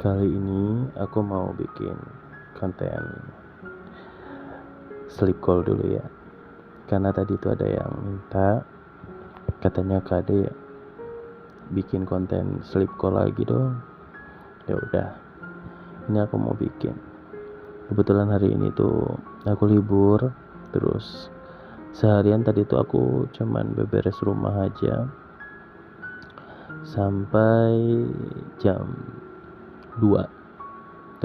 Kali ini aku mau bikin konten sleep call dulu ya. Karena tadi itu ada yang minta, katanya Kak Ade bikin konten sleep call lagi dong. Ya udah, ini aku mau bikin. Kebetulan hari ini tuh aku libur, terus seharian tadi tuh aku cuman beberes rumah aja sampai jam 2.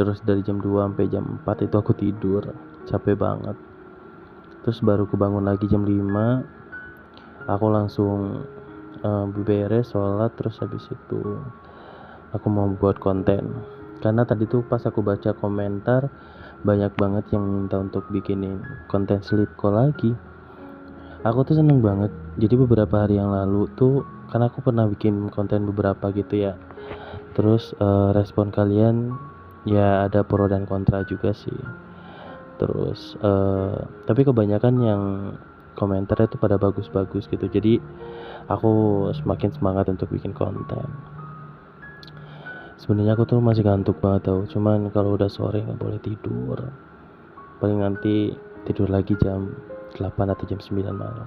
Terus dari jam 2 sampai jam 4 itu aku tidur, capek banget. Terus baru kebangun lagi jam 5. Aku langsung beberes, sholat, terus habis itu aku mau buat konten. Karena tadi tuh pas aku baca komentar, banyak banget yang minta untuk bikinin konten sleep call lagi. Aku tuh seneng banget. Jadi beberapa hari yang lalu tuh, karena aku pernah bikin konten beberapa gitu ya. Terus respon kalian ya ada pro dan kontra juga sih. Terus tapi kebanyakan yang komentarnya tuh pada bagus-bagus gitu. Jadi aku semakin semangat untuk bikin konten. Sebenarnya aku tuh masih ngantuk banget tau. Cuman kalau udah sore nggak boleh tidur. Paling nanti tidur lagi jam 8 atau jam 9 malam.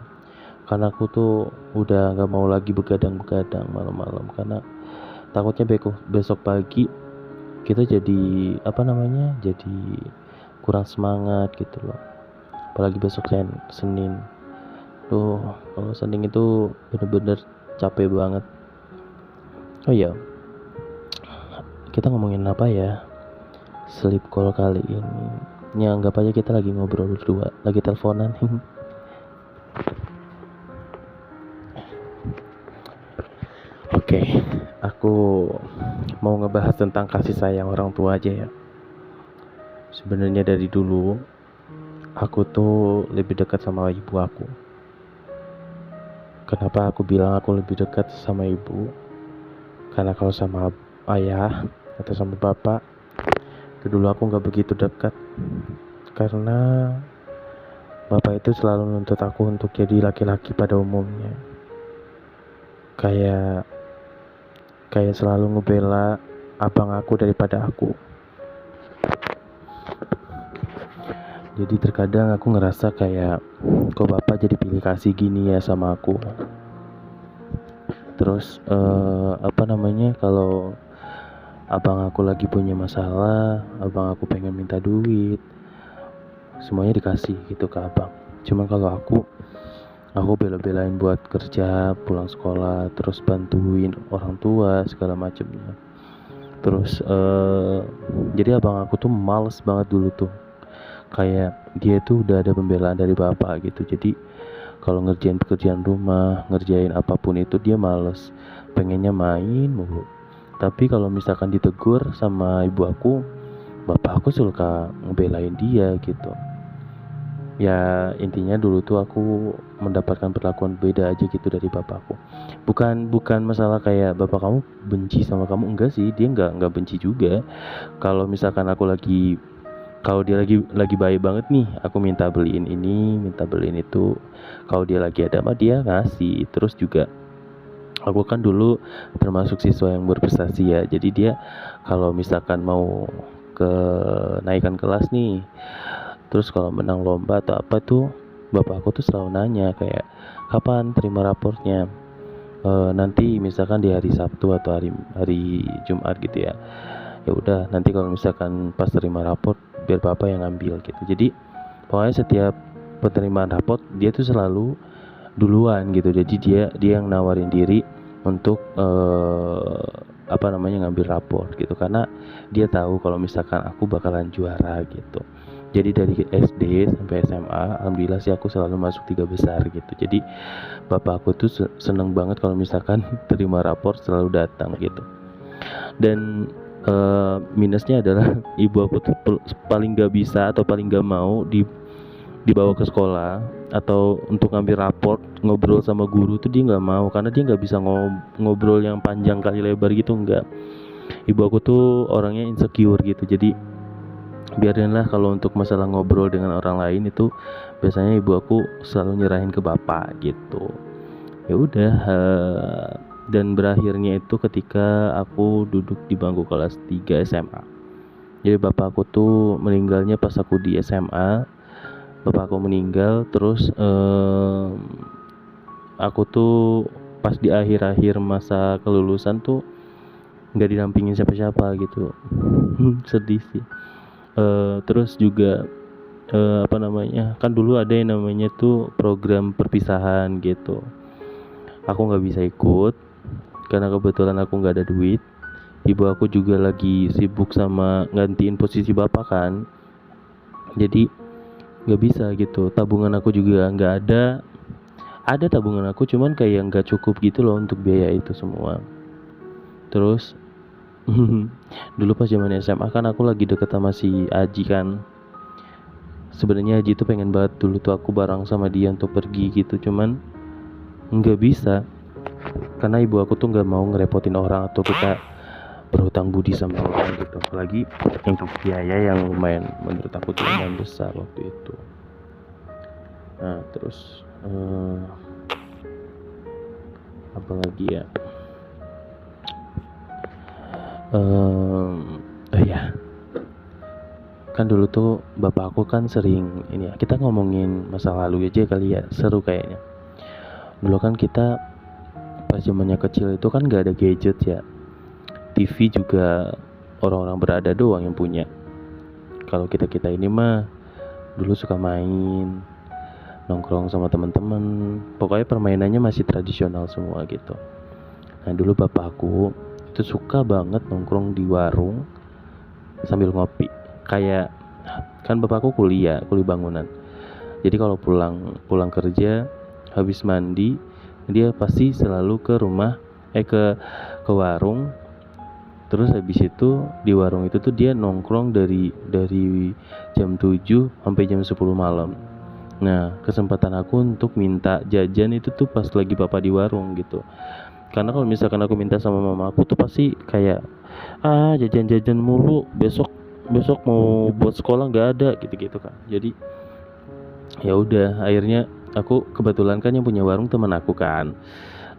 Karena aku tuh udah nggak mau lagi begadang-begadang malam-malam. Karena takutnya besok pagi kita jadi jadi kurang semangat gitu loh. Apalagi besok Senin tuh, kalau Senin itu bener-bener capek banget. Oh iya, kita ngomongin apa ya? Sleep call kali ini ya, anggap aja kita lagi ngobrol berdua, lagi teleponan. Oke, aku mau ngebahas tentang kasih sayang orang tua aja ya. Sebenarnya dari dulu aku tuh lebih dekat sama ibu aku. Kenapa aku bilang aku lebih dekat sama ibu? Karena kalau sama ayah atau sama bapak, dulu aku nggak begitu dekat. Karena bapak itu selalu menuntut aku untuk jadi laki-laki pada umumnya. Kayak selalu ngebela abang aku daripada aku. Jadi terkadang aku ngerasa kayak, kok bapak jadi pilih kasih gini ya sama aku. Terus kalau abang aku lagi punya masalah, abang aku pengen minta duit, semuanya dikasih gitu ke abang. Cuman kalau aku bela-belain buat kerja, pulang sekolah, terus bantuin orang tua segala macemnya. Terus jadi abang aku tuh males banget dulu tuh. Kayak dia tuh udah ada pembelaan dari bapak gitu. Jadi kalau ngerjain pekerjaan rumah, ngerjain apapun itu dia males, pengennya main mulu. Tapi kalau misalkan ditegur sama ibu aku, bapak aku suka ngebelain dia gitu. Ya intinya dulu tuh aku mendapatkan perlakuan beda aja gitu dari bapakku. Bukan masalah kayak bapak kamu benci sama kamu, enggak sih, dia enggak benci juga. Kalau misalkan kalau dia lagi baik banget nih, aku minta beliin ini, minta beliin itu. Kalau dia lagi ada mah dia ngasih. Terus juga aku kan dulu termasuk siswa yang berprestasi ya. Jadi dia kalau misalkan mau ke naikkan kelas nih, terus kalau menang lomba atau apa tuh, bapak aku tuh selalu nanya kayak, kapan terima raportnya? Nanti misalkan di hari Sabtu atau hari Jumat gitu ya. Ya udah, nanti kalau misalkan pas terima raport biar bapak yang ngambil gitu. Jadi pokoknya setiap penerimaan raport dia tuh selalu duluan gitu. Jadi dia yang nawarin diri untuk ngambil raport gitu, karena dia tahu kalau misalkan aku bakalan juara gitu. Jadi dari SD sampai SMA alhamdulillah sih aku selalu masuk 3 besar gitu. Jadi bapak aku tuh seneng banget kalau misalkan terima raport selalu datang gitu. Dan minusnya adalah ibu aku tuh paling gak bisa atau paling gak mau dibawa ke sekolah atau untuk ngambil raport, ngobrol sama guru tuh dia nggak mau, karena dia nggak bisa ngobrol yang panjang kali lebar gitu. Nggak, ibu aku tuh orangnya insecure gitu. Jadi biarinlah, kalau untuk masalah ngobrol dengan orang lain itu biasanya ibu aku selalu nyerahin ke bapak gitu. Ya udah, dan berakhirnya itu ketika aku duduk di bangku kelas 3 SMA. Jadi bapak aku tuh meninggalnya pas aku di SMA. Bapak aku meninggal, terus aku tuh pas di akhir-akhir masa kelulusan tuh nggak didampingin siapa-siapa gitu. Sedih sih. Terus juga apa namanya, kan dulu ada yang namanya tuh program perpisahan gitu. Aku nggak bisa ikut karena kebetulan aku nggak ada duit. Ibu aku juga lagi sibuk sama gantiin posisi bapak kan, jadi nggak bisa gitu. Tabungan aku juga nggak ada tabungan aku, cuman kayak nggak cukup gitu loh untuk biaya itu semua. Terus dulu pas zaman SMA kan aku lagi deket sama si Aji kan. Sebenarnya Aji tuh pengen banget dulu tuh aku bareng sama dia untuk pergi gitu, cuman nggak bisa karena ibu aku tuh nggak mau ngerepotin orang atau kita berhutang budi sama orang gitu, apalagi untuk biaya yang lumayan, menurut aku tuh lumayan besar waktu itu. Nah terus apa lagi ya, oh ya, kan dulu tuh bapak aku kan sering ini ya, kita ngomongin masa lalu aja kali ya, seru kayaknya. Dulu kan kita pas zamannya kecil itu kan gak ada gadget ya, TV juga orang-orang berada doang yang punya. Kalau kita ini mah dulu suka main, nongkrong sama teman-teman, pokoknya permainannya masih tradisional semua gitu. Nah dulu bapak aku itu suka banget nongkrong di warung sambil ngopi. Kayak kan bapakku kuliah bangunan. Jadi kalau pulang kerja habis mandi, dia pasti selalu ke rumah ke warung. Terus habis itu di warung itu tuh dia nongkrong dari jam 7 sampai jam 10 malam. Nah, kesempatan aku untuk minta jajan itu tuh pas lagi bapak di warung gitu. Karena kalau misalkan aku minta sama mama aku tuh pasti kayak jajan-jajan mulu, besok mau buat sekolah nggak ada gitu-gitu kan. Jadi ya udah, akhirnya aku kebetulan kan yang punya warung teman aku kan.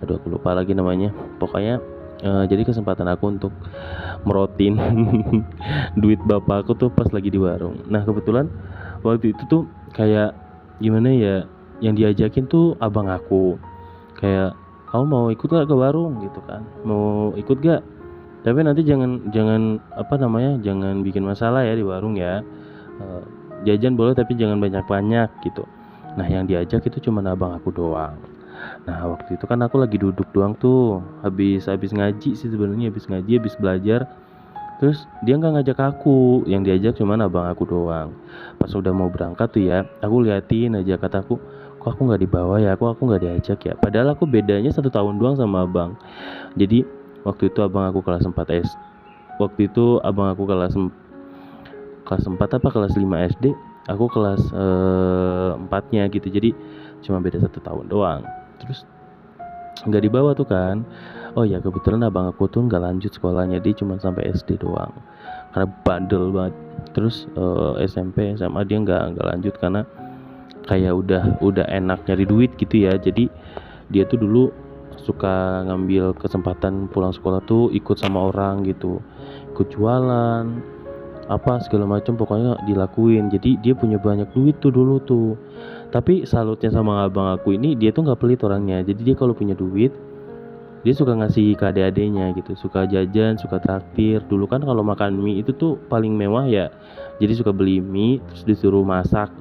Aduh aku lupa lagi namanya. Pokoknya jadi kesempatan aku untuk merotin duit bapak aku tuh pas lagi di warung. Nah kebetulan waktu itu tuh kayak gimana ya, yang diajakin tuh abang aku, kayak kamu mau ikut gak ke warung gitu kan, mau ikut gak, tapi nanti jangan apa namanya, jangan bikin masalah ya di warung ya. Jajan boleh tapi jangan banyak-banyak gitu. Nah yang diajak itu cuma abang aku doang. Nah waktu itu kan aku lagi duduk doang tuh, habis ngaji sih sebenarnya, habis belajar. Terus dia nggak ngajak aku, yang diajak cuma abang aku doang. Pas udah mau berangkat tuh ya, aku liatin aja, kataku kok aku nggak dibawa ya, aku nggak diajak ya. Padahal aku bedanya 1 tahun doang sama abang. Jadi waktu itu abang aku kelas 4 S. Waktu itu abang aku kelas 4 apa kelas 5 SD, aku kelas 4-nya gitu. Jadi cuma beda 1 tahun doang. Terus nggak dibawa tuh kan. Oh ya kebetulan abang aku tuh nggak lanjut sekolahnya, dia cuma sampai SD doang karena bandel banget. Terus SMP SMA dia nggak lanjut karena kayak udah enak nyari duit gitu ya. Jadi dia tuh dulu suka ngambil kesempatan pulang sekolah tuh ikut sama orang gitu, ikut jualan apa segala macam, pokoknya dilakuin. Jadi dia punya banyak duit tuh dulu tuh. Tapi salutnya sama abang aku ini, dia tuh nggak pelit orangnya. Jadi dia kalau punya duit dia suka ngasih ke adik-adiknya gitu, suka jajan, suka traktir. Dulu kan kalau makan mie itu tuh paling mewah ya, jadi suka beli mie terus disuruh masak,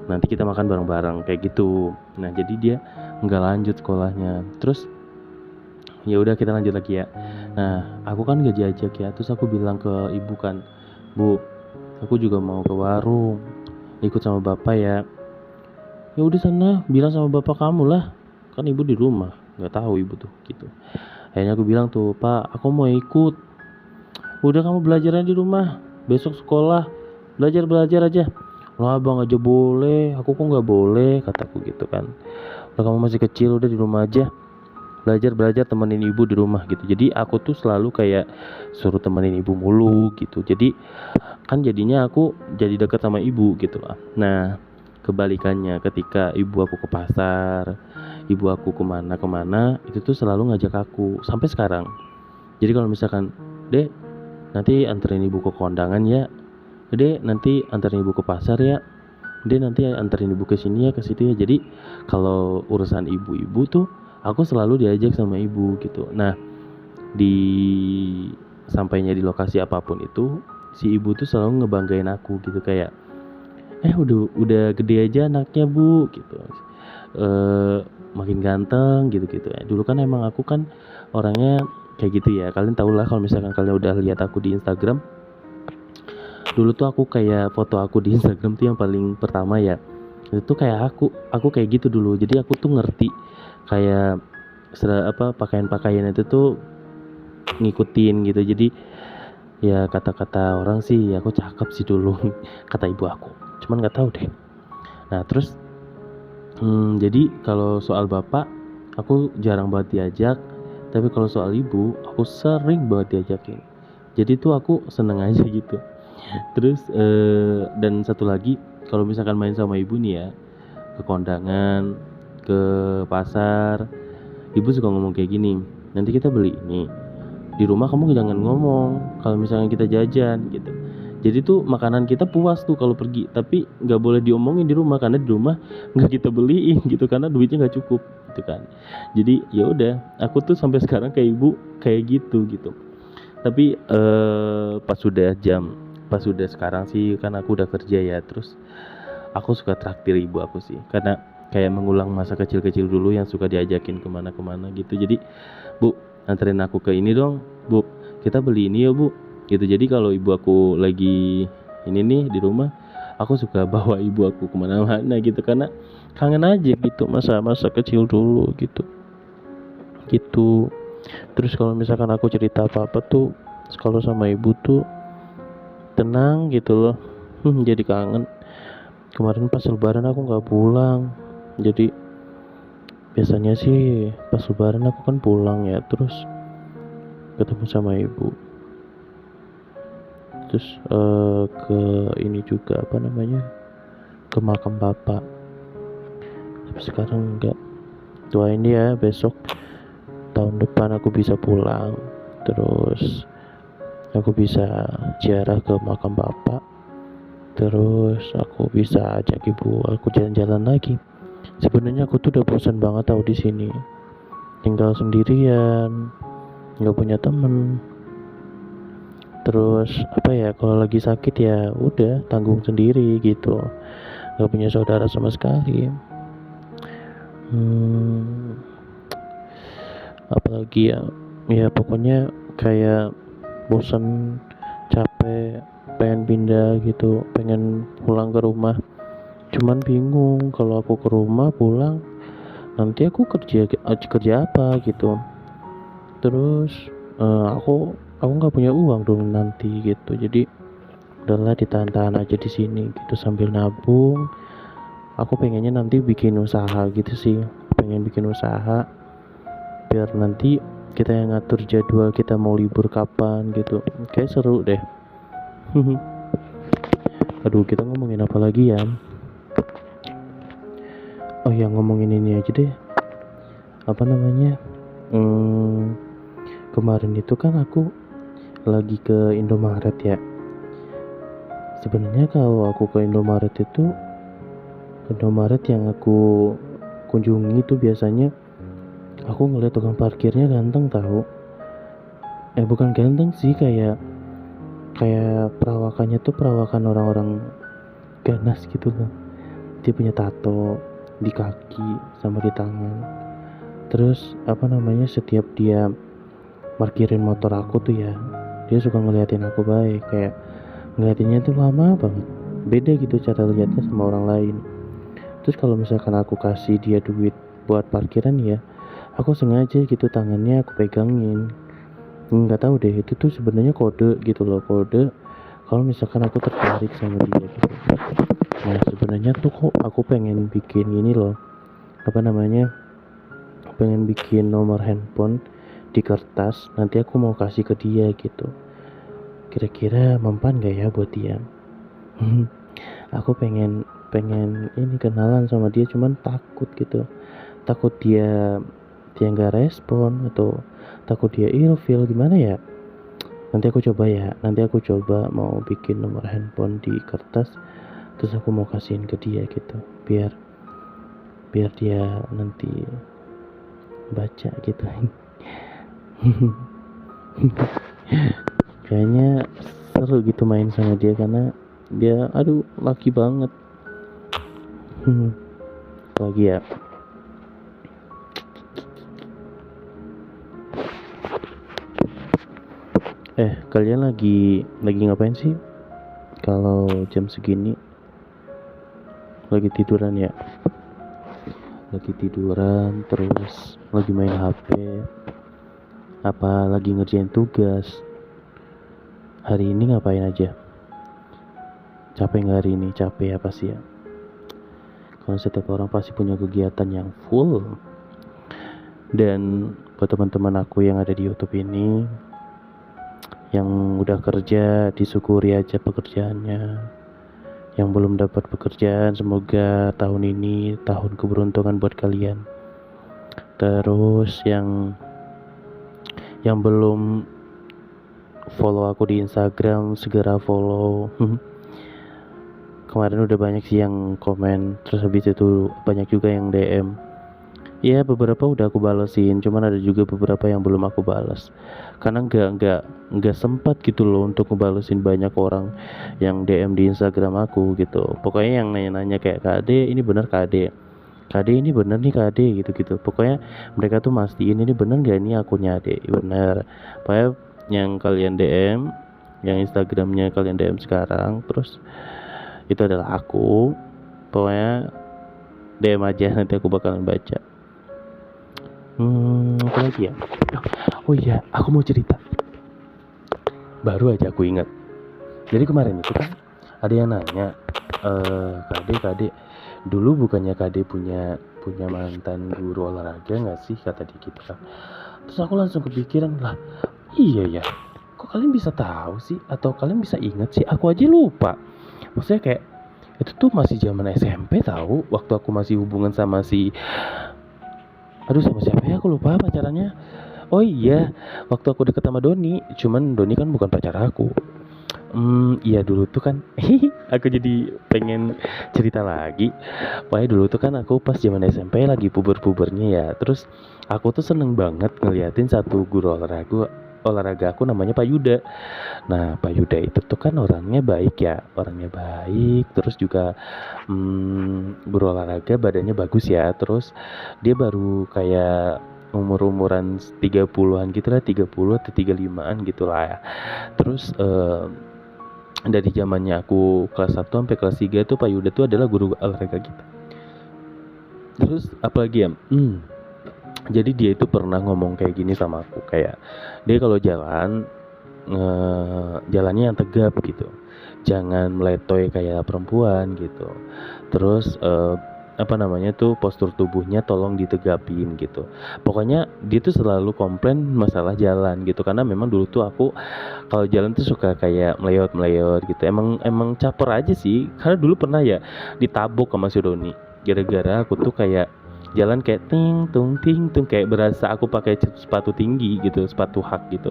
nanti kita makan bareng-bareng kayak gitu. Nah jadi dia nggak lanjut sekolahnya. Terus ya udah kita lanjut lagi ya. Nah aku kan gak diajak ya, terus aku bilang ke ibu kan, Bu aku juga mau ke warung ikut sama bapak ya. Ya udah sana bilang sama bapak kamu lah, kan ibu di rumah, nggak tahu ibu tuh gitu. Akhirnya aku bilang tuh, Pak aku mau ikut. Udah kamu belajarnya di rumah, besok sekolah belajar aja. Lah abang aja boleh, aku kok nggak boleh, kataku gitu kan. Udah kamu masih kecil, udah di rumah aja belajar temenin ibu di rumah gitu. Jadi aku tuh selalu kayak suruh temenin ibu mulu gitu. Jadi kan jadinya aku jadi dekat sama ibu gitu lah. Nah kebalikannya ketika ibu aku ke pasar, ibu aku kemana itu tuh selalu ngajak aku sampai sekarang. Jadi kalau misalkan, Dek, nanti anterin ibu ke kondangan ya, Dek nanti anterin ibu ke pasar ya, Dek nanti anterin ibu ke sini ya, ke situ ya. Jadi kalau urusan ibu-ibu tuh aku selalu diajak sama ibu gitu. Nah, di sampainya di lokasi apapun itu, si ibu tuh selalu ngebanggain aku gitu, kayak udah gede aja anaknya bu gitu, makin ganteng gitu-gitu ya. Dulu kan emang aku kan orangnya kayak gitu ya, kalian tau lah kalau misalkan kalian udah lihat aku di Instagram. Dulu tuh aku kayak foto aku di Instagram tuh yang paling pertama ya, itu tuh kayak aku kayak gitu dulu. Jadi aku tuh ngerti kayak pakaian itu tuh ngikutin gitu. Jadi ya kata-kata orang sih aku cakep sih dulu kata ibu aku, cuman nggak tahu deh. Nah terus jadi kalau soal bapak aku jarang banget diajak, tapi kalau soal ibu aku sering banget diajakin. Jadi tuh aku seneng aja gitu. Terus dan satu lagi, kalau misalkan main sama ibu nih ya, ke kondangan, ke pasar, ibu suka ngomong kayak gini, nanti kita beli ini, di rumah kamu jangan ngomong kalau misalnya kita jajan gitu. Jadi tuh makanan kita puas tuh kalau pergi, tapi nggak boleh diomongin di rumah, karena di rumah nggak kita beliin gitu, karena duitnya nggak cukup gitu kan. Jadi ya udah, aku tuh sampai sekarang kayak ibu kayak gitu. Tapi pas sudah sekarang sih kan aku udah kerja ya, terus aku suka traktir ibu aku sih, karena kayak mengulang masa kecil-kecil dulu yang suka diajakin kemana-kemana gitu. Jadi, Bu, anterin aku ke ini dong, Bu, kita beli ini ya Bu gitu. Jadi kalau ibu aku lagi ini nih di rumah, aku suka bawa ibu aku kemana-mana gitu, karena kangen aja gitu masa-masa kecil dulu gitu. Terus kalau misalkan aku cerita apa-apa tuh kalau sama ibu tuh tenang gitu loh. Jadi kangen. Kemarin pas lebaran aku nggak pulang, jadi biasanya sih pas lebaran aku kan pulang ya, terus ketemu sama ibu, terus ke ini juga ke makam bapak. Tapi sekarang enggak. Doain ya besok tahun depan aku bisa pulang, terus aku bisa ziarah ke makam bapak, terus aku bisa ajak ibu aku jalan-jalan lagi. Sebenarnya aku tuh udah bosan banget tahu di sini, tinggal sendirian, nggak punya temen. Terus kalau lagi sakit ya udah tanggung sendiri gitu, nggak punya saudara sama sekali. Apalagi ya pokoknya kayak bosan, capek, pengen pindah gitu, pengen pulang ke rumah. Cuman bingung kalau aku ke rumah pulang nanti aku kerja apa gitu. Terus aku nggak punya uang dong nanti gitu. Jadi udahlah ditahan-tahan aja di sini gitu sambil nabung. Aku pengennya nanti bikin usaha gitu sih, pengen bikin usaha biar nanti kita yang ngatur jadwal kita mau libur kapan gitu. Kayak seru deh. Aduh, kita ngomongin apa lagi ya? Oh ya, ngomongin ini aja deh. Kemarin itu kan aku lagi ke Indomaret ya. Sebenarnya kalau aku ke Indomaret itu, Indomaret yang aku kunjungi itu biasanya aku ngeliat tukang parkirnya ganteng tahu. Bukan ganteng sih, kayak perawakannya tuh perawakan orang-orang ganas gitu loh. Dia punya tato di kaki sama di tangan. Terus setiap dia parkirin motor aku tuh ya, dia suka ngeliatin aku baik, kayak ngeliatinnya tuh lama banget. Beda gitu cara lihatnya sama orang lain. Terus kalau misalkan aku kasih dia duit buat parkiran ya, aku sengaja gitu tangannya aku pegangin. Nggak tahu deh, itu tuh sebenarnya kode gitu loh, kode kalau misalkan aku tertarik sama dia gitu. Nah sebenarnya tuh kok aku pengen bikin ini loh, pengen bikin nomor handphone di kertas, nanti aku mau kasih ke dia gitu. Kira-kira mempan gak ya buat dia? Aku pengen ini kenalan sama dia, cuman takut gitu, takut dia nggak respon atau takut dia ilfeel gimana ya. Nanti aku coba mau bikin nomor handphone di kertas, terus aku mau kasihin ke dia gitu, biar dia nanti baca gitu. Kayaknya seru gitu main sama dia karena dia laki banget. Lagi ya, kalian lagi ngapain sih kalau jam segini? Lagi tiduran ya? Lagi tiduran terus lagi main HP, apa lagi ngerjain tugas? Hari ini ngapain aja? Capek nggak hari ini? Capek apa sih ya? Kalau setiap orang pasti punya kegiatan yang full. Dan buat teman-teman aku yang ada di YouTube ini, yang udah kerja, disyukuri aja pekerjaannya. Yang belum dapat pekerjaan, semoga tahun ini tahun keberuntungan buat kalian. Terus yang belum follow aku di Instagram, segera follow. Kemarin udah banyak sih yang komen, terus habis itu banyak juga yang DM. Ya beberapa udah aku balesin, cuman ada juga beberapa yang belum aku balas karena nggak sempat gitu loh untuk ngebalesin banyak orang yang DM di Instagram aku gitu. Pokoknya yang nanya-nanya kayak KD ini bener, KD ini bener nih, KD gitu. Pokoknya mereka tuh mastiin ini bener nggak ini akunnya Ade, bener. Pokoknya yang kalian DM, yang Instagramnya kalian DM sekarang, terus itu adalah aku. Pokoknya DM aja, nanti aku bakalan baca. Apa lagi ya? Oh iya, aku mau cerita. Baru aja aku ingat. Jadi kemarin itu kan ada yang nanya, KD, dulu bukannya KD punya mantan guru olahraga nggak sih, kata dia gitu kan. Terus aku langsung kepikiran, lah iya ya, kok kalian bisa tahu sih, atau kalian bisa ingat sih? Aku aja lupa. Maksudnya kayak itu tuh masih zaman SMP tahu, waktu aku masih hubungan sama sama siapa ya, aku lupa pacarannya. Oh iya, waktu aku deket sama Doni. Cuman Doni kan bukan pacar aku. Iya dulu tuh kan aku jadi pengen cerita lagi. Pokoknya dulu tuh kan aku pas zaman SMP lagi puber-pubernya ya. Terus aku tuh seneng banget ngeliatin satu guru olahraga aku, namanya Pak Yuda. Nah Pak Yuda itu tuh kan orangnya baik ya, terus juga guru olahraga, badannya bagus ya. Terus dia baru kayak umuran 30-an gitu lah, 30 atau 35-an gitu lah ya. Terus dari zamannya aku kelas 1 sampai kelas 3 tuh Pak Yuda tuh adalah guru olahraga kita. Terus apalagi ya, jadi dia itu pernah ngomong kayak gini sama aku, kayak dia kalau jalan jalannya yang tegap gitu, jangan meletoy kayak perempuan gitu. Terus postur tubuhnya tolong ditegapin gitu. Pokoknya dia tuh selalu komplain masalah jalan gitu, karena memang dulu tuh aku kalau jalan tuh suka kayak meleyot gitu. Emang caper aja sih, karena dulu pernah ya ditabuk sama si Doni gara-gara aku tuh kayak jalan kayak ting tung kayak berasa aku pakai sepatu tinggi gitu, sepatu hak gitu.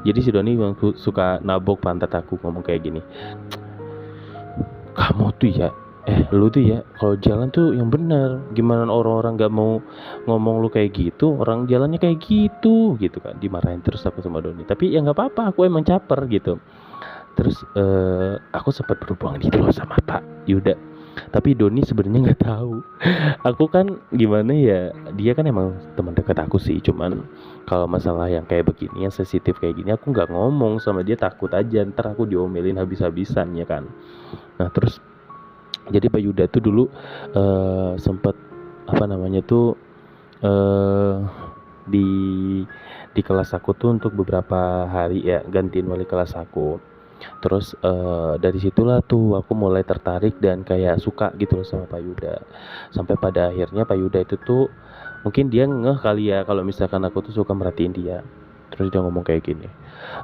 Jadi si Doni suka nabok pantat aku, ngomong kayak gini, kamu tuh ya lu tuh ya kalau jalan tuh yang bener, gimana orang-orang gak mau ngomong lu kayak gitu, orang jalannya kayak gitu kan. Dimarahin terus aku sama Doni, tapi ya nggak apa-apa, aku emang caper gitu. Terus aku sempat berhubungan gitu loh sama Pak Yuda, tapi Doni sebenarnya nggak tahu. Aku kan gimana ya, dia kan emang teman dekat aku sih, cuman kalau masalah yang kayak begini, yang sensitif kayak gini, aku nggak ngomong sama dia, takut aja ntar aku diomelin habis-habisan ya kan. Nah terus jadi Pak Yuda tuh dulu sempet di kelas aku tuh untuk beberapa hari ya, gantiin wali kelas aku. Terus dari situlah tuh aku mulai tertarik dan kayak suka gitu loh sama Pak Yuda. Sampai pada akhirnya Pak Yuda itu tuh mungkin dia ngeh kali ya kalau misalkan aku tuh suka merhatiin dia. Terus dia ngomong kayak gini,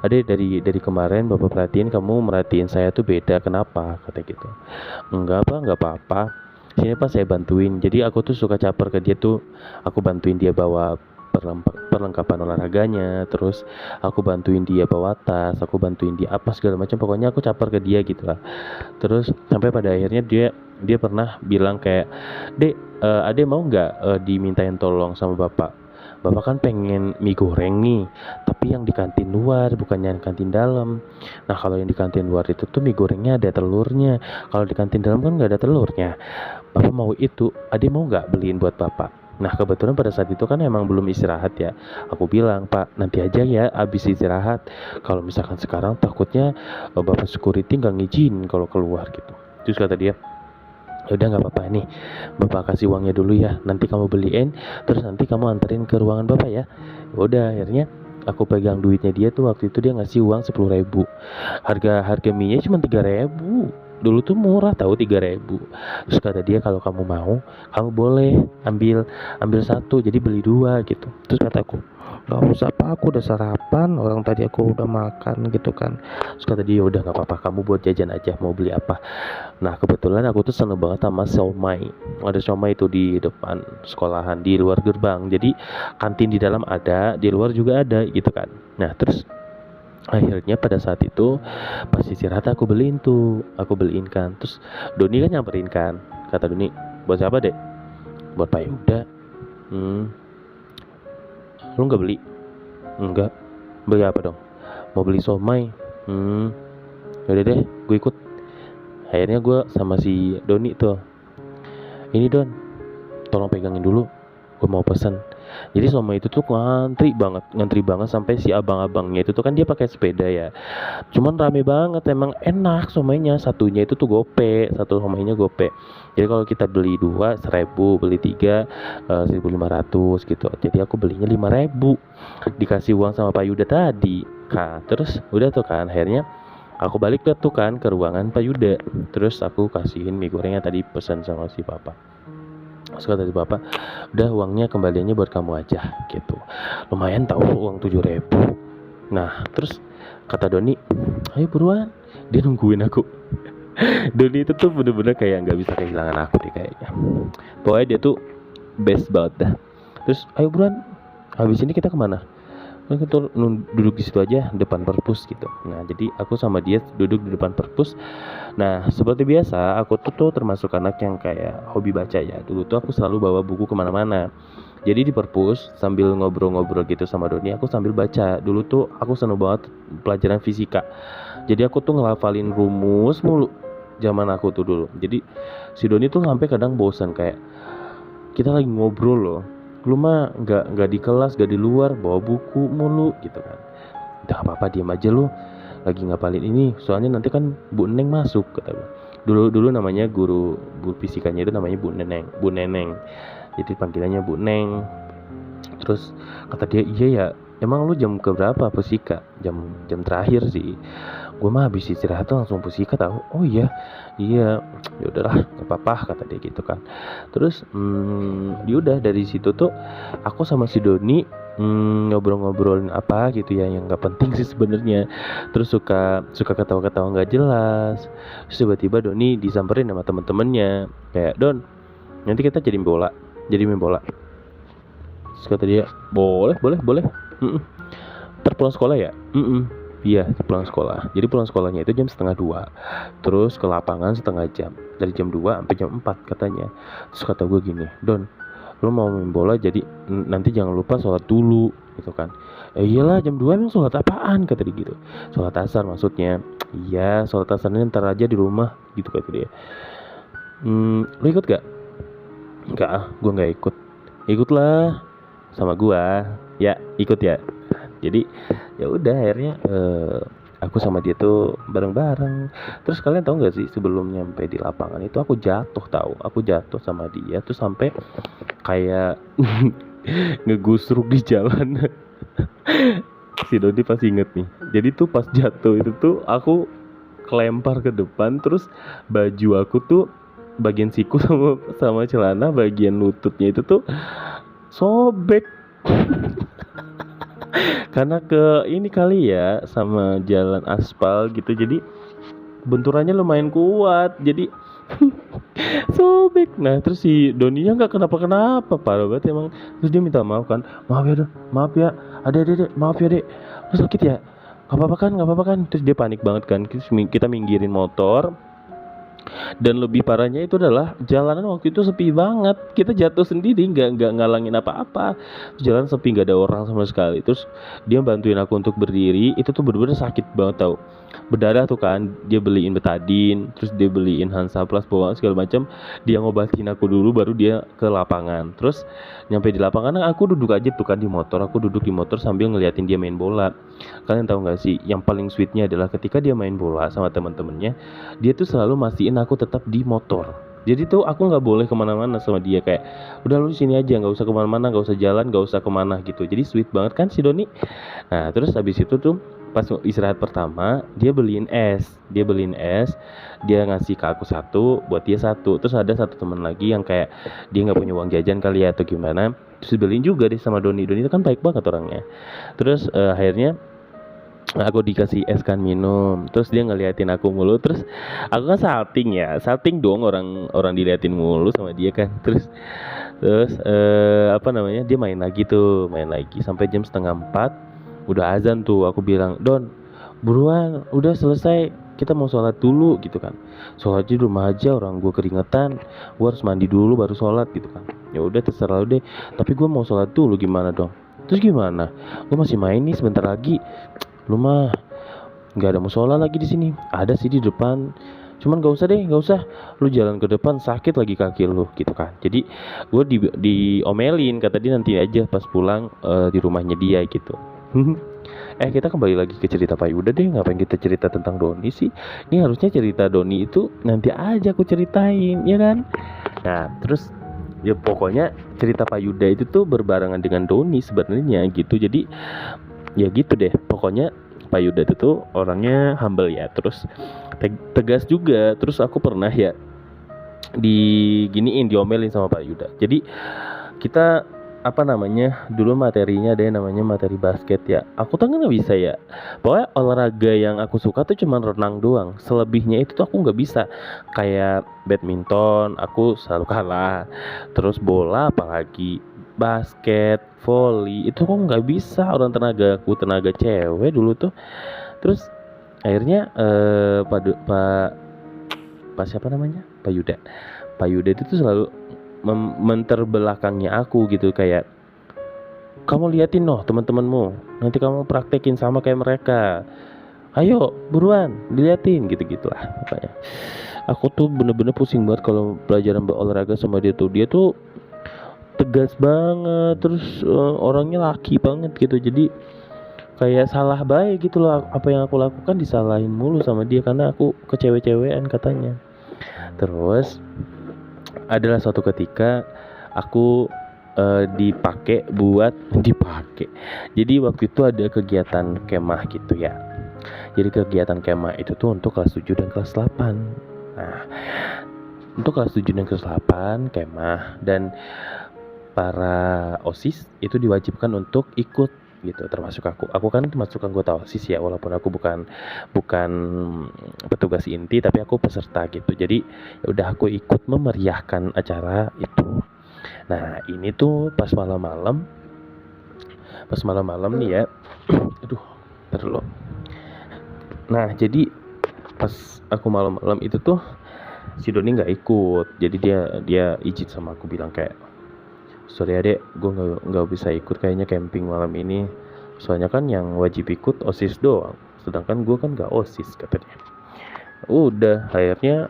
"Ade, dari kemarin Bapak perhatiin kamu merhatiin saya tuh beda, kenapa?" kata gitu. Enggak apa-apa. sini pas saya bantuin. Jadi aku tuh suka caper ke dia tuh, aku bantuin dia bawa perlengkapan olahraganya, terus aku bantuin dia bawa tas, aku bantuin dia apa segala macam, pokoknya aku caper ke dia gitu lah. Terus sampai pada akhirnya dia pernah bilang kayak, "Dek, Ade mau nggak dimintain tolong sama bapak? Bapak kan pengen mie goreng nih, tapi yang di kantin luar, bukannya yang kantin dalam. Nah kalau yang di kantin luar itu tuh mie gorengnya ada telurnya, kalau di kantin dalam kan nggak ada telurnya. Bapak mau itu, Ade mau nggak beliin buat bapak?" Nah kebetulan pada saat itu kan emang belum istirahat ya. Aku bilang, "Pak, nanti aja ya abis istirahat. Kalau misalkan sekarang takutnya bapak security nggak ngizin kalau keluar gitu." Terus kata dia, "Ya udah nggak apa-apa nih, bapak kasih uangnya dulu ya. Nanti kamu beliin, terus nanti kamu anterin ke ruangan bapak ya." Ya udah, akhirnya aku pegang duitnya dia tuh. Waktu itu dia ngasih uang 10.000. Harga mie nya cuma 3.000. Dulu tuh murah tahu, 3.000. Terus kata dia, "Kalau kamu mau, kamu boleh ambil ambil satu, jadi beli dua gitu." Terus kataku, "Gak usah pak, aku udah sarapan, orang tadi aku udah makan gitu kan." Terus kata dia, "Udah nggak apa-apa, kamu buat jajan aja, mau beli apa?" Nah kebetulan aku tuh seneng banget sama siomay. Ada siomay itu di depan sekolahan, di luar gerbang. Jadi kantin di dalam ada, di luar juga ada gitu kan. Nah terus akhirnya pada saat itu pas istirahat aku beliin kan. Terus Doni kan nyamperin kan, kata Doni, "Buat siapa dek?" "Buat Pak Yuda." "Lu nggak beli?" "Enggak." "Beli apa dong?" "Mau beli somai." Yaudah deh, gue ikut. Akhirnya gue sama si Doni tuh, "Ini Don, tolong pegangin dulu, gue mau pesen." Jadi somai itu tuh ngantri banget sampai si abang-abangnya itu tuh kan dia pakai sepeda ya. Cuman rame banget, emang enak somainya. Satunya itu tuh gope, satu somainya gope. Jadi kalau kita beli 2 1.000, beli 3 1.500 gitu. Jadi aku belinya 5.000. Dikasih uang sama Pak Yuda tadi. Kak, terus udah tuh kan, akhirnya aku balik tuh kan ke ruangan Pak Yuda. Terus aku kasihin mie gorengnya tadi pesan sama si papa. Terus kata si bapak, "Udah uangnya kembaliannya buat kamu aja gitu." Lumayan tahu uang 7.000. Nah terus kata Doni, "Ayo buruan." Dia nungguin aku. Doni itu tuh bener-bener kayak nggak bisa kehilangan aku deh kayaknya. Pokoknya dia tuh best banget dah. Terus, "Ayo buruan, habis ini kita kemana?" Kita duduk di situ aja depan perpus gitu. Nah jadi aku sama dia duduk di depan perpus. Nah seperti biasa aku tuh termasuk anak yang kayak hobi baca ya. Dulu tuh aku selalu bawa buku kemana-mana. Jadi di perpus sambil ngobrol-ngobrol gitu sama Doni, aku sambil baca. Dulu tuh aku seneng banget pelajaran fisika. Jadi aku tuh ngelafalin rumus mulu zaman aku tuh dulu. Jadi si Doni tuh sampai kadang bosan, kayak kita lagi ngobrol loh, lu mah nggak di kelas, nggak di luar, bawa buku mulu gitu kan. Udah apa-apa, diam aja lu, lagi ngapalin ini, soalnya nanti kan Bu Neneng masuk, kata gue. Dulu namanya guru fisikanya itu namanya Bu Neneng. Jadi panggilannya Bu Neng. Terus kata dia, "Iya ya, emang lu jam keberapa fisika?" Jam terakhir sih. Gue mah habis istirahat langsung fisika tahu. "Oh iya, iya, ya udahlah, nggak apa-apa," kata dia gitu kan. Terus udah dari situ tuh aku sama si Doni ngobrol-ngobrolin apa gitu ya yang nggak penting sih sebenarnya. Terus suka ketawa-ketawa nggak jelas. Terus tiba-tiba Doni disamperin sama temen-temennya kayak, "Don, nanti kita jadi main bola." Terus kata dia, boleh. Ntar pulang sekolah ya?" "Iya, pulang sekolah." Jadi pulang sekolahnya itu jam 1:30. Terus ke lapangan setengah jam. Dari jam 2 sampai jam 4 katanya. Terus kata gue gini, "Don, lu mau main bola jadi nanti jangan lupa sholat dulu," gitu kan. Iyalah jam 2 emang sholat apaan?" kata dia gitu. "Sholat asar maksudnya." "Iya, sholat asarnya ntar aja di rumah," gitu kata dia. "Lu ikut gak?" "Enggak ah, gue gak ikut." "Ikutlah sama gua." "Ya ikut ya." Jadi ya udah akhirnya aku sama dia tuh bareng-bareng. Terus kalian tahu nggak sih, sebelum nyampe di lapangan itu aku jatuh sama dia tuh sampai kayak ngegusruk di jalan. Si Dodi pasti inget nih. Jadi tuh pas jatuh itu tuh aku kelempar ke depan, terus baju aku tuh bagian siku sama celana bagian lututnya itu tuh sobek. Karena ke ini kali ya, sama jalan aspal gitu, jadi benturannya lumayan kuat. Jadi Sobek. Nah terus si Doninya nggak kenapa-kenapa, parah banget emang. Terus dia minta maaf kan, maaf ya Don, maaf ya adek, maaf ya dek, terus sakit ya, nggak apa-apa kan. Terus dia panik banget kan. Kita minggirin motor. Dan lebih parahnya itu adalah jalanan waktu itu sepi banget. Kita jatuh sendiri, nggak ngalangin apa-apa. Jalan sepi, nggak ada orang sama sekali. Terus dia bantuin aku untuk berdiri. Itu tuh bener-bener sakit banget tau, berdarah tuh kan. Dia beliin betadine, terus dia beliin Hansaplast bawa segala macam. Dia ngobatin aku dulu, baru dia ke lapangan. Terus nyampe di lapangan aku duduk aja tuh kan di motor. Aku duduk di motor sambil ngeliatin dia main bola. Kalian tahu nggak sih, yang paling sweetnya adalah ketika dia main bola sama teman-temannya, dia tuh selalu mastiin aku tetap di motor. Jadi tuh aku nggak boleh kemana-mana sama dia, kayak udah lu sini aja, nggak usah kemana-mana, nggak usah jalan, nggak usah kemana gitu. Jadi sweet banget kan si Doni. Nah terus habis itu tuh pas istirahat pertama dia beliin es, dia ngasih ke aku satu, buat dia satu. Terus ada satu teman lagi yang kayak dia nggak punya uang jajan kali ya atau gimana, terus beliin juga deh sama Doni. Doni itu kan baik banget orangnya. Terus akhirnya aku dikasih es kan minum. Terus dia ngeliatin aku mulu. Terus aku kan salting dong, orang diliatin mulu sama dia kan. Terus apa namanya, dia main lagi sampai jam 3:30. Udah azan tuh, aku bilang, Don buruan, udah selesai, kita mau sholat dulu gitu kan. Sholat di rumah aja, orang gue keringetan, gue harus mandi dulu baru sholat gitu kan. Ya udah terserah lu deh, tapi gue mau sholat dulu, gimana dong? Terus gimana, gue masih main nih sebentar lagi. Lu mah nggak ada musola lagi di sini. Ada sih di depan, cuman nggak usah, lu jalan ke depan sakit lagi kaki lu gitu kan. Jadi gue diomelin, kata dia nanti aja pas pulang di rumahnya dia gitu. Kita kembali lagi ke cerita Pak Yuda deh. Ngapain kita cerita tentang Doni sih? Ini harusnya cerita Doni itu nanti aja aku ceritain, ya kan? Nah terus ya pokoknya cerita Pak Yuda itu tuh berbarengan dengan Doni sebenarnya gitu. Jadi ya gitu deh, pokoknya Pak Yuda itu tuh orangnya humble ya, terus tegas juga. Terus aku pernah ya diomelin sama Pak Yuda. Jadi kita apa namanya, dulu materinya ada yang namanya materi basket ya. Aku tuh nggak bisa ya, pokoknya olahraga yang aku suka tuh cuma renang doang. Selebihnya itu tuh aku nggak bisa. Kayak badminton aku selalu kalah, terus bola apalagi, basket, volley itu kok nggak bisa. Orang tenaga cewek dulu tuh. Terus akhirnya Pak siapa namanya, Pak Yuda itu tuh selalu menterbelakangnya aku gitu, kayak kamu liatin noh teman-temanmu, nanti kamu praktekin sama kayak mereka, ayo buruan diliatin gitu-gitulah. Makanya aku tuh bener-bener pusing banget kalau pelajaran berolahraga sama dia tuh. Dia tuh tegas banget, terus orangnya laki banget gitu. Jadi kayak salah baik gitu loh, apa yang aku lakukan disalahin mulu sama dia karena aku kecewe-cewean katanya. Terus adalah suatu ketika aku dipakai. Jadi waktu itu ada kegiatan kemah gitu ya. Jadi kegiatan kemah itu tuh untuk kelas 7 dan kelas 8. Nah, untuk kelas 7 dan kelas 8 kemah, dan para OSIS itu diwajibkan untuk ikut gitu, termasuk aku kan termasuk anggota OSIS ya, walaupun aku bukan petugas inti, tapi aku peserta gitu. Jadi ya udah, aku ikut memeriahkan acara itu. Nah ini tuh pas malam-malam nih ya. Aduh, bentar dulu. Nah jadi pas aku malam-malam itu tuh si Doni nggak ikut. Jadi dia izin sama aku, bilang kayak, sorry adek, gue nggak bisa ikut kayaknya camping malam ini. Soalnya kan yang wajib ikut OSIS doang, sedangkan gue kan nggak OSIS, kata dia. Udah akhirnya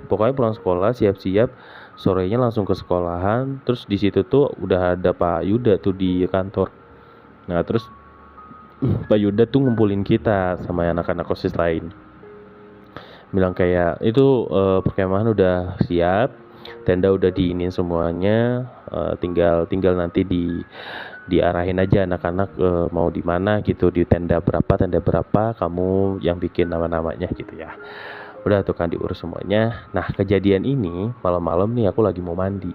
pokoknya pulang sekolah siap-siap, sorenya langsung ke sekolahan. Terus di situ tuh udah ada Pak Yuda tuh di kantor. Nah terus Pak Yuda tuh ngumpulin kita sama anak-anak OSIS lain, bilang kayak itu perkemahan udah siap, tenda udah diinin semuanya, tinggal nanti diarahin aja anak-anak mau di mana gitu, di tenda berapa kamu yang bikin nama-namanya gitu ya. Udah tuh kan diurus semuanya. Nah kejadian ini malam-malam nih, aku lagi mau mandi.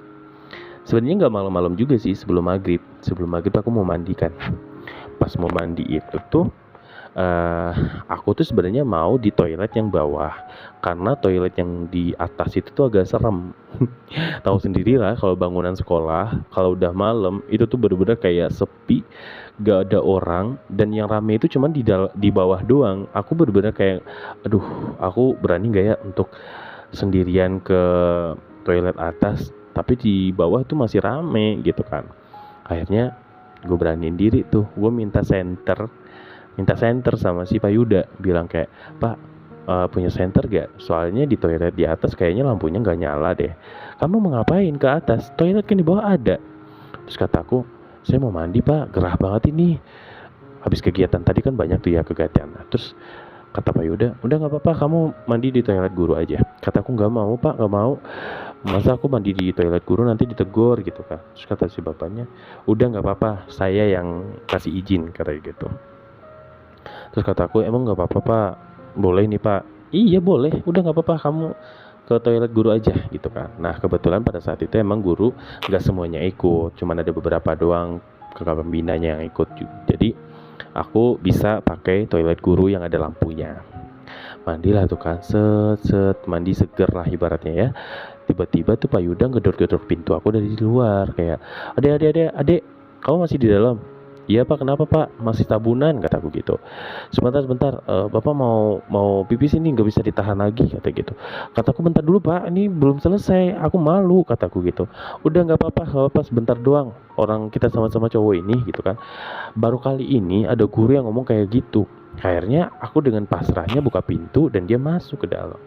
Sebenarnya nggak malam-malam juga sih, sebelum maghrib aku mau mandi kan. Pas mau mandi itu tuh eh, aku tuh sebenarnya mau di toilet yang bawah, karena toilet yang di atas itu tuh agak serem. Tahu sendiri lah kalau bangunan sekolah, kalau udah malam itu tuh bener-bener kayak sepi, gak ada orang, dan yang rame itu cuman di bawah doang. Aku bener-bener kayak, aduh, aku berani gak ya untuk sendirian ke toilet atas, tapi di bawah itu masih rame gitu kan. Akhirnya gue beraniin diri tuh, gue minta senter sama si Pak Yuda, bilang kayak, Pak, punya senter gak? Soalnya di toilet di atas kayaknya lampunya gak nyala deh. Kamu mau ngapain ke atas? Toilet kan di bawah ada. Terus kataku, saya mau mandi Pak, gerah banget ini. Habis kegiatan tadi kan banyak tuh ya kegiatan. Terus kata Pak Yuda, udah gak apa-apa, kamu mandi di toilet guru aja. Kataku, gak mau Pak, gak mau. Masa aku mandi di toilet guru nanti ditegur gitu kan. Terus kata si bapaknya, udah gak apa-apa, saya yang kasih izin, katanya gitu. Terus kataku, emang gak apa-apa Pak? Boleh nih Pak. Iya boleh, udah gak apa-apa, kamu ke toilet guru aja gitu kan. Nah kebetulan pada saat itu emang guru gak semuanya ikut, cuman ada beberapa doang kakak pembinanya yang ikut. Jadi aku bisa pakai toilet guru yang ada lampunya. Mandilah tuh kan, set mandi seger lah ibaratnya ya. Tiba-tiba tuh Pak Yuda ngedor-gedor pintu aku dari luar, kayak, adek, kamu masih di dalam? Iya Pak, kenapa Pak? Masih tabunan, kataku gitu. Sebentar, Bapak mau pipis ini nggak bisa ditahan lagi, kata gitu. Kataku, bentar dulu Pak, ini belum selesai, aku malu, kataku gitu. Udah nggak apa-apa, sebentar doang. Orang kita sama-sama cowok ini, gitu kan. Baru kali ini ada guru yang ngomong kayak gitu. Akhirnya aku dengan pasrahnya buka pintu dan dia masuk ke dalam.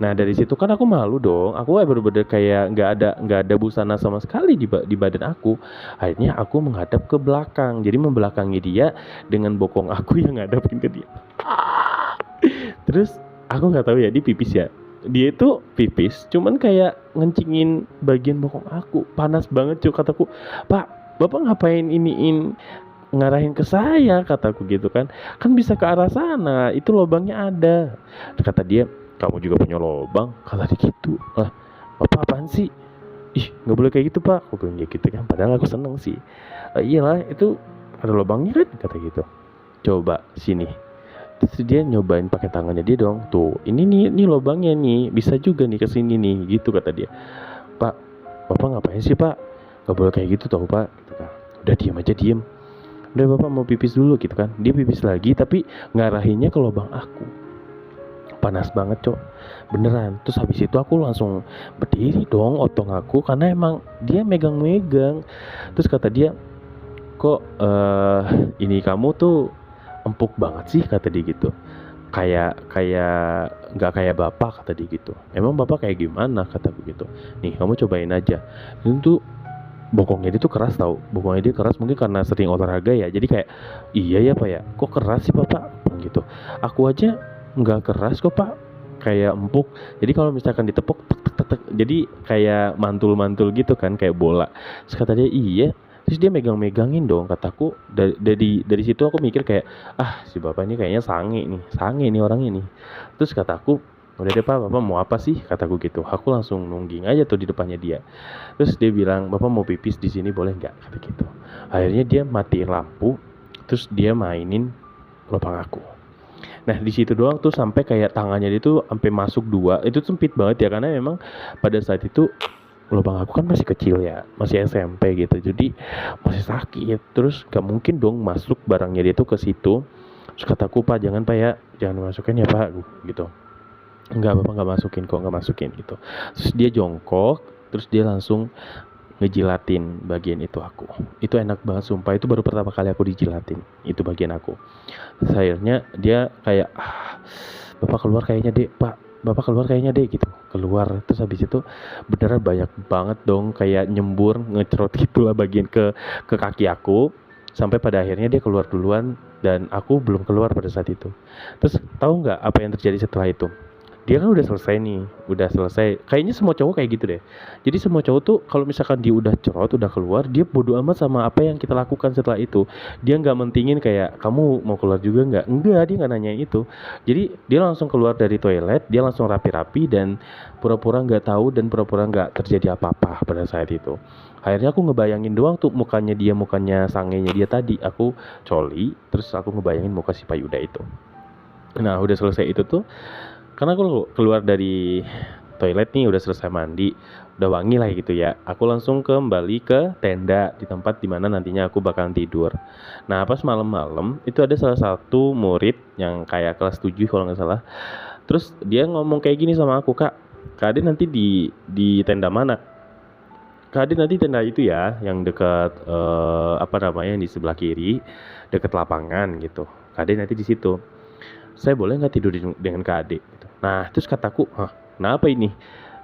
Nah dari situ kan aku malu dong, aku bener-bener kayak nggak ada busana sama sekali di badan aku. Akhirnya aku menghadap ke belakang, jadi membelakangi dia dengan bokong aku yang ngadapin ke dia. Terus aku nggak tahu ya dia pipis ya. Dia itu pipis, cuman kayak ngencingin bagian bokong aku, panas banget cuy. Kataku, Pak, Bapak ngapain iniin ngarahin ke saya, kataku gitu kan bisa ke arah sana, itu lubangnya ada. Kata dia, kamu juga punya lubang, kata dia gitu. Lah, Bapak apaan sih? Ih, nggak boleh kayak gitu Pak, aku bilang gitu kan, padahal aku seneng sih. Iyalah, itu ada lubangnya kan, kata gitu. Coba sini. Terus dia nyobain pakai tangannya dia dong, tuh ini lubangnya nih, bisa juga nih kesini nih, gitu kata dia. Pak, Bapak ngapain sih Pak? Gak boleh kayak gitu tau Pak, gitu kan. Udah diem. Udah Bapak mau pipis dulu gitu kan. Dia pipis lagi tapi ngarahinnya ke lubang aku. Panas banget cok, beneran. Terus habis itu aku langsung berdiri dong, otong aku, karena emang dia megang-megang. Terus kata dia, kok ini kamu tuh empuk banget sih, kata dia gitu. Kayak nggak kayak bapak, kata dia gitu. Emang bapak kayak gimana, kataku gitu. Nih kamu cobain aja. Itu bokongnya dia tuh keras tau, bokongnya dia keras, mungkin karena sering olahraga ya, jadi kayak, iya ya Pak ya, kok keras sih Bapak, gitu. Aku aja nggak keras kok Pak, kayak empuk. Jadi kalau misalkan ditepuk tek, jadi kayak mantul gitu kan, kayak bola. Terus kata dia, iya. Terus dia megangin dong, kataku. Dari situ aku mikir kayak, si Bapak ini kayaknya sange nih orang ini. Terus kataku, udah deh Pak, Bapak mau apa sih, kataku gitu. Aku langsung nungging aja tuh di depannya dia. Terus dia bilang, Bapak mau pipis di sini boleh nggak, kata gitu. Akhirnya dia matiin lampu, terus dia mainin lubang aku. Nah di situ doang tuh sampai kayak tangannya dia tuh sampai masuk 2. Itu sempit banget ya, karena memang pada saat itu lubang aku kan masih kecil ya, masih SMP gitu, jadi masih sakit. Terus gak mungkin dong masuk barangnya dia tuh ke situ. Terus kataku, Pak jangan Pak ya, jangan masukin ya Pak, gitu. Enggak, Bapak nggak masukin gitu. Terus dia jongkok, terus dia langsung ngejilatin bagian itu aku. Itu enak banget sumpah, itu baru pertama kali aku dijilatin itu bagian aku. Terus akhirnya dia kayak, Bapak keluar kayaknya deh Pak, Bapak keluar kayaknya deh gitu. Keluar, terus habis itu beneran banyak banget dong kayak nyembur, ngecerot gitulah bagian ke kaki aku. Sampai pada akhirnya dia keluar duluan dan aku belum keluar pada saat itu. Terus tahu nggak apa yang terjadi setelah itu? Dia kan udah selesai. Kayaknya semua cowok kayak gitu deh. Jadi semua cowok tuh kalau misalkan dia udah cerot, udah keluar, dia bodo amat sama apa yang kita lakukan setelah itu. Dia nggak mentingin kayak kamu mau keluar juga nggak? Enggak, dia nggak nanya itu. Jadi dia langsung keluar dari toilet, dia langsung rapi-rapi dan pura-pura nggak tahu dan pura-pura nggak terjadi apa-apa pada saat itu. Akhirnya aku ngebayangin doang tuh mukanya dia, mukanya sangenya dia tadi. Aku coli, terus aku ngebayangin muka si Payuda itu. Nah udah selesai itu tuh, karena aku keluar dari toilet nih, udah selesai mandi, udah wangi lah gitu ya. Aku langsung kembali ke tenda di tempat dimana nantinya aku bakalan tidur. Nah pas malam-malam itu ada salah satu murid yang kayak kelas 7 kalau nggak salah. Terus dia ngomong kayak gini sama aku, Kak Ade nanti di tenda mana? Kak Ade nanti tenda itu ya, yang dekat apa namanya, yang di sebelah kiri, dekat lapangan gitu. Kak Ade nanti di situ. Saya boleh nggak tidur dengan Kak Ade? Gitu. Nah terus kataku, hah kenapa ini?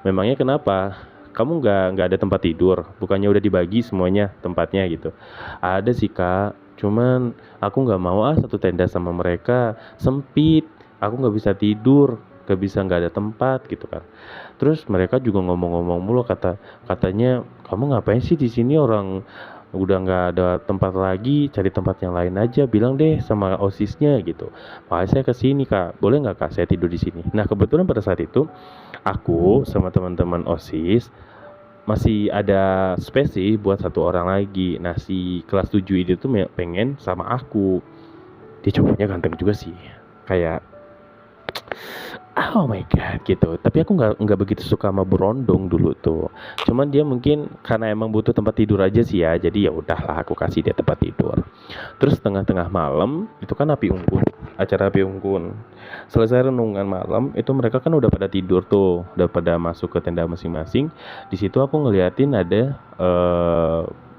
Memangnya kenapa? Kamu nggak ada tempat tidur? Bukannya udah dibagi semuanya tempatnya gitu? Ada sih Kak, cuman aku nggak mau satu tenda sama mereka, sempit. Aku nggak bisa tidur, nggak ada tempat gitu kan. Terus mereka juga ngomong-ngomong mulu, katanya kamu ngapain sih di sini, orang udah nggak ada tempat lagi, cari tempat yang lain aja, bilang deh sama osisnya gitu. Makanya saya kesini Kak, boleh nggak Kak saya tidur di sini? Nah kebetulan pada saat itu aku sama teman-teman OSIS masih ada space sih buat satu orang lagi. Nah si kelas 7 ini tuh pengen sama aku. Dia cowoknya ganteng juga sih, kayak oh my god gitu. Tapi aku nggak begitu suka sama Berondong dulu tuh. Cuman dia mungkin karena emang butuh tempat tidur aja sih ya. Jadi ya udahlah aku kasih dia tempat tidur. Terus tengah-tengah malam itu kan api unggun, acara api unggun. Selesai renungan malam itu mereka kan udah pada tidur tuh, udah pada masuk ke tenda masing-masing. Di situ aku ngeliatin ada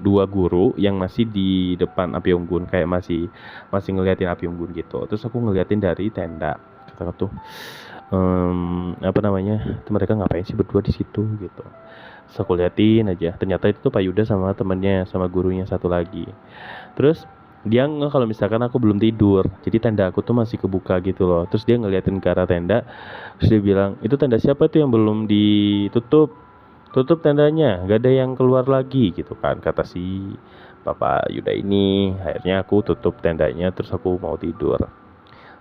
dua guru yang masih di depan api unggun, kayak masih ngeliatin api unggun gitu. Terus aku ngeliatin dari tenda, kata tuh apa namanya, itu mereka ngapain sih berdua di situ gitu. Terus aku liatin aja, ternyata itu tuh Pak Yuda sama temennya, sama gurunya satu lagi. Terus dia kalau misalkan aku belum tidur, jadi tenda aku tuh masih kebuka gitu loh. Terus dia ngeliatin ke arah tenda, terus dia bilang, itu tenda siapa tuh yang belum ditutup, tutup tendanya, gak ada yang keluar lagi gitu kan, kata si Bapak Yuda ini. Akhirnya aku tutup tendanya, terus aku mau tidur.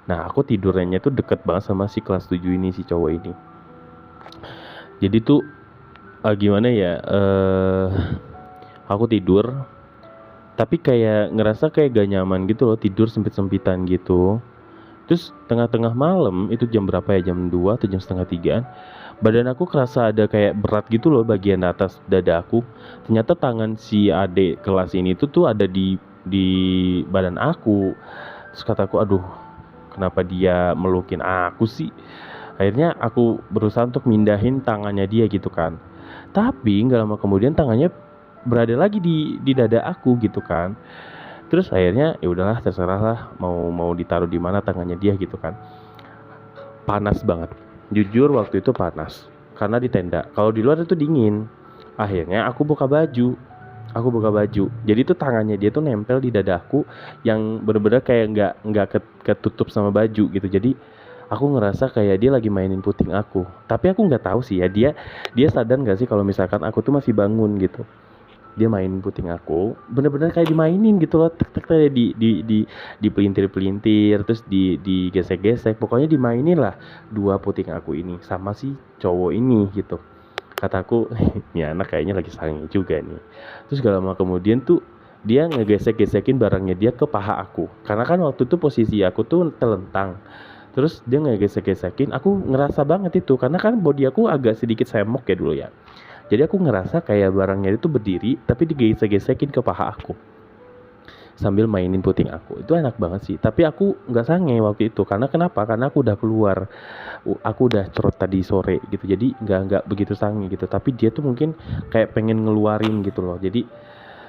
Nah aku tidurnya tuh deket banget sama si kelas 7 ini, si cowok ini. Jadi tuh gimana ya, aku tidur tapi kayak ngerasa kayak gak nyaman gitu loh, tidur sempit-sempitan gitu. Terus tengah-tengah malam, itu jam berapa ya, jam 2 atau jam setengah 3an, badan aku kerasa ada kayak berat gitu loh bagian atas dada aku. Ternyata tangan si adik kelas ini tuh ada di badan aku. Terus kataku, aduh kenapa dia melukin aku sih. Akhirnya aku berusaha untuk mindahin tangannya dia gitu kan. Tapi nggak lama kemudian tangannya berada lagi di dada aku gitu kan. Terus akhirnya ya udahlah, terserah lah mau ditaruh di mana tangannya dia gitu kan. Panas banget. Jujur waktu itu panas. Karena di tenda. Kalau di luar itu dingin. Akhirnya aku buka baju. Jadi tuh tangannya dia tuh nempel di dadaku, yang bener-bener kayak nggak ketutup sama baju gitu. Jadi aku ngerasa kayak dia lagi mainin puting aku. Tapi aku nggak tahu sih ya, dia sadar nggak sih kalau misalkan aku tuh masih bangun gitu. Dia mainin puting aku, bener-bener kayak dimainin gitu loh, tek kayak di pelintir-pelintir, terus digesek-gesek, pokoknya dimainin lah dua puting aku ini sama si cowok ini gitu. Kataku, ini anak kayaknya lagi sange juga nih. Terus gak lama kemudian tuh dia ngegesek-gesekin barangnya dia ke paha aku, karena kan waktu itu posisi aku tuh telentang. Terus dia ngegesek-gesekin, aku ngerasa banget itu, karena kan body aku agak sedikit semok ya dulu ya. Jadi aku ngerasa kayak barangnya itu berdiri tapi digesek-gesekin ke paha aku sambil mainin puting aku. Itu enak banget sih. Tapi aku nggak sange waktu itu. Karena kenapa? Karena aku udah keluar. Aku udah cerot tadi sore gitu. Jadi nggak begitu sange gitu. Tapi dia tuh mungkin kayak pengen ngeluarin gitu loh. Jadi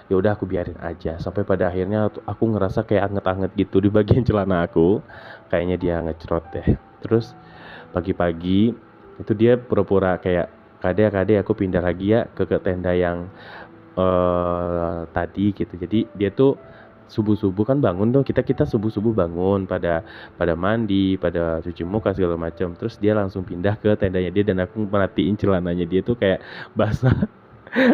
ya udah aku biarin aja. Sampai pada akhirnya aku ngerasa kayak anget-anget gitu di bagian celana aku. Kayaknya dia ngecerot deh. Terus pagi-pagi itu dia pura-pura kayak, Kade aku pindah lagi ya ke tenda yang tadi gitu. Jadi dia tuh subuh-subuh kan bangun tuh, kita subuh-subuh bangun pada mandi, pada cuci muka segala macam. Terus dia langsung pindah ke tendanya dia, dan aku merhatiin celananya dia tuh kayak basah.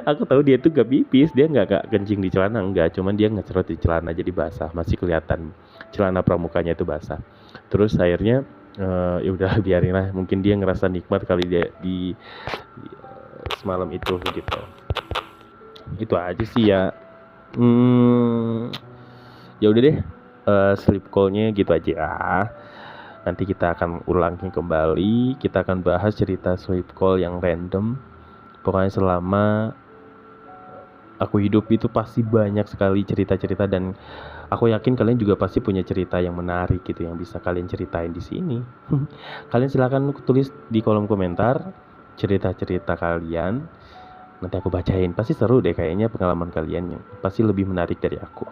Aku tahu dia tuh gak pipis, dia nggak kencing di celana, enggak, cuman dia ngecerot di celana jadi basah, masih kelihatan celana pramukanya itu basah. Terus akhirnya ya udah biarin lah, mungkin dia ngerasa nikmat kali dia di semalam itu gitu. Itu aja sih ya. Ya udah deh, sleep call-nya gitu aja ya. Nanti kita akan ulangi kembali, kita akan bahas cerita sleep call yang random. Pokoknya selama aku hidup itu pasti banyak sekali cerita-cerita, dan aku yakin kalian juga pasti punya cerita yang menarik gitu yang bisa kalian ceritain di sini. Kalian silakan tulis di kolom komentar cerita-cerita kalian. Nanti aku bacain. Pasti seru deh kayaknya pengalaman kalian, yang pasti lebih menarik dari aku.